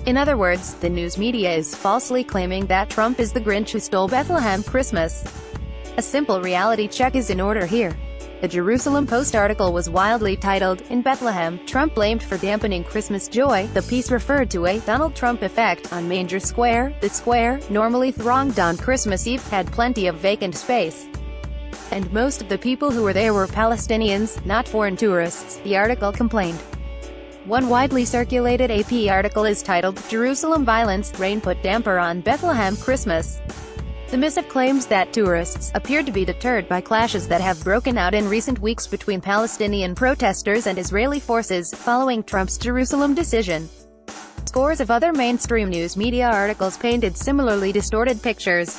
In other words, the news media is falsely claiming that Trump is the Grinch who stole Bethlehem Christmas. A simple reality check is in order here. The Jerusalem Post article was wildly titled, "In Bethlehem, Trump blamed for dampening Christmas joy." The piece referred to a Donald Trump effect on Manger Square. The square, normally thronged on Christmas Eve, had plenty of vacant space. And most of the people who were there were Palestinians, not foreign tourists, the article complained. One widely circulated AP article is titled, "Jerusalem Violence, Rain Put Damper on Bethlehem Christmas." The missive claims that tourists appeared to be deterred by clashes that have broken out in recent weeks between Palestinian protesters and Israeli forces, following Trump's Jerusalem decision. Scores of other mainstream news media articles painted similarly distorted pictures.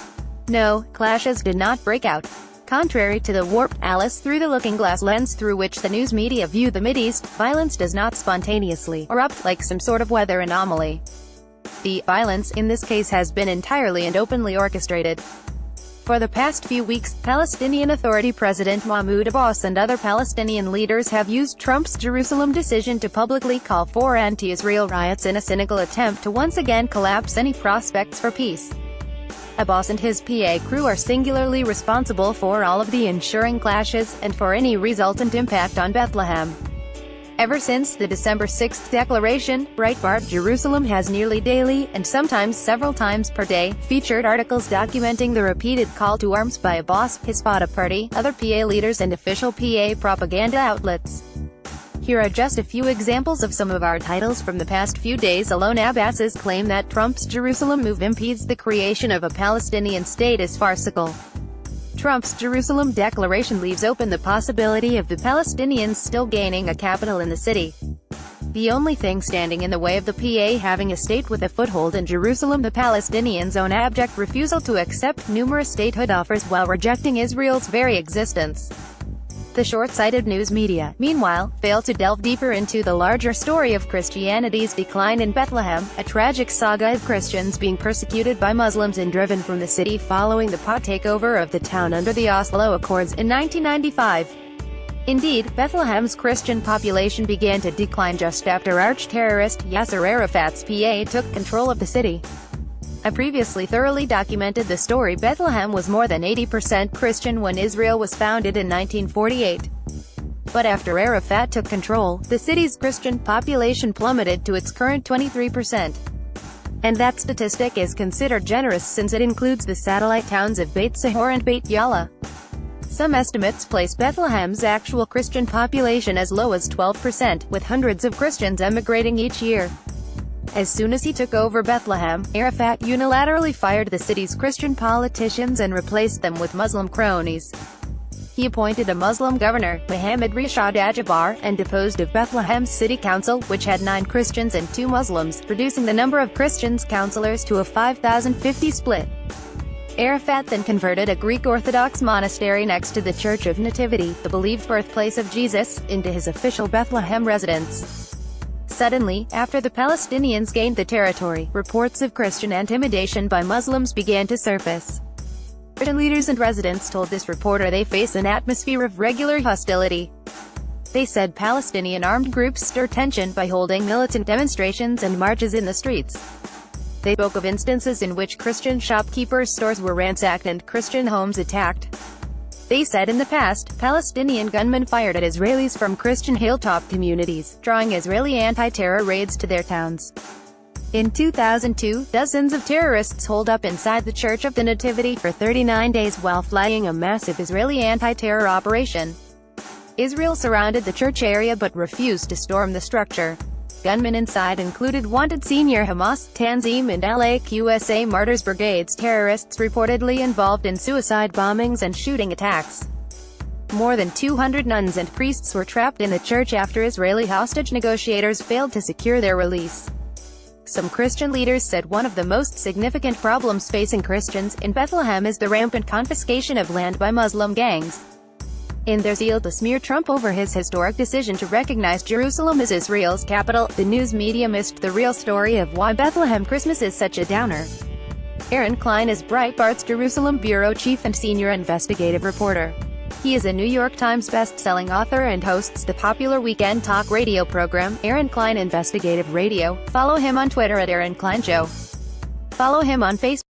No, clashes did not break out. Contrary to the warped Alice through the looking glass lens through which the news media view the Mideast, violence does not spontaneously erupt like some sort of weather anomaly. The violence, in this case, has been entirely and openly orchestrated. For the past few weeks, Palestinian Authority President Mahmoud Abbas and other Palestinian leaders have used Trump's Jerusalem decision to publicly call for anti-Israel riots in a cynical attempt to once again collapse any prospects for peace. Abbas and his PA crew are singularly responsible for all of the ensuing clashes, and for any resultant impact on Bethlehem. Ever since the December 6th declaration, Breitbart Jerusalem has nearly daily, and sometimes several times per day, featured articles documenting the repeated call to arms by Abbas, his Fatah party, other PA leaders and official PA propaganda outlets. Here are just a few examples of some of our titles from the past few days alone. Abbas's claim that Trump's Jerusalem move impedes the creation of a Palestinian state is farcical. Trump's Jerusalem declaration leaves open the possibility of the Palestinians still gaining a capital in the city. The only thing standing in the way of the PA having a state with a foothold in Jerusalem, the Palestinians' own abject refusal to accept numerous statehood offers while rejecting Israel's very existence. The short-sighted news media, meanwhile, fail to delve deeper into the larger story of Christianity's decline in Bethlehem, a tragic saga of Christians being persecuted by Muslims and driven from the city following the takeover of the town under the Oslo Accords in 1995. Indeed, Bethlehem's Christian population began to decline just after arch-terrorist Yasser Arafat's PA took control of the city. I previously thoroughly documented the story. Bethlehem was more than 80% Christian when Israel was founded in 1948. But after Arafat took control, the city's Christian population plummeted to its current 23%. And that statistic is considered generous since it includes the satellite towns of Beit Sahor and Beit Yala. Some estimates place Bethlehem's actual Christian population as low as 12%, with hundreds of Christians emigrating each year. As soon as he took over Bethlehem, Arafat unilaterally fired the city's Christian politicians and replaced them with Muslim cronies. He appointed a Muslim governor, Mohammed Rashad Ajabar, and deposed of Bethlehem's city council, which had 9 Christians and 2 Muslims, reducing the number of Christians councillors to a 5,050 split. Arafat then converted a Greek Orthodox monastery next to the Church of Nativity, the believed birthplace of Jesus, into his official Bethlehem residence. Suddenly, after the Palestinians gained the territory, reports of Christian intimidation by Muslims began to surface. Christian leaders and residents told this reporter they face an atmosphere of regular hostility. They said Palestinian armed groups stir tension by holding militant demonstrations and marches in the streets. They spoke of instances in which Christian shopkeepers' stores were ransacked and Christian homes attacked. They said in the past, Palestinian gunmen fired at Israelis from Christian hilltop communities, drawing Israeli anti-terror raids to their towns. In 2002, dozens of terrorists holed up inside the Church of the Nativity for 39 days while flying a massive Israeli anti-terror operation. Israel surrounded the church area but refused to storm the structure. Gunmen inside included wanted senior Hamas, Tanzim and al-Aqsa Martyrs Brigades terrorists reportedly involved in suicide bombings and shooting attacks. More than 200 nuns and priests were trapped in the church after Israeli hostage negotiators failed to secure their release. Some Christian leaders said one of the most significant problems facing Christians in Bethlehem is the rampant confiscation of land by Muslim gangs. In their zeal to smear Trump over his historic decision to recognize Jerusalem as Israel's capital, the news media missed the real story of why Bethlehem Christmas is such a downer. Klein is Breitbart's Jerusalem bureau chief and senior investigative reporter. He is a New York Times best-selling author and hosts the popular weekend talk radio program, Klein Investigative Radio. Follow him on Twitter at Klein Show. Follow him on Facebook.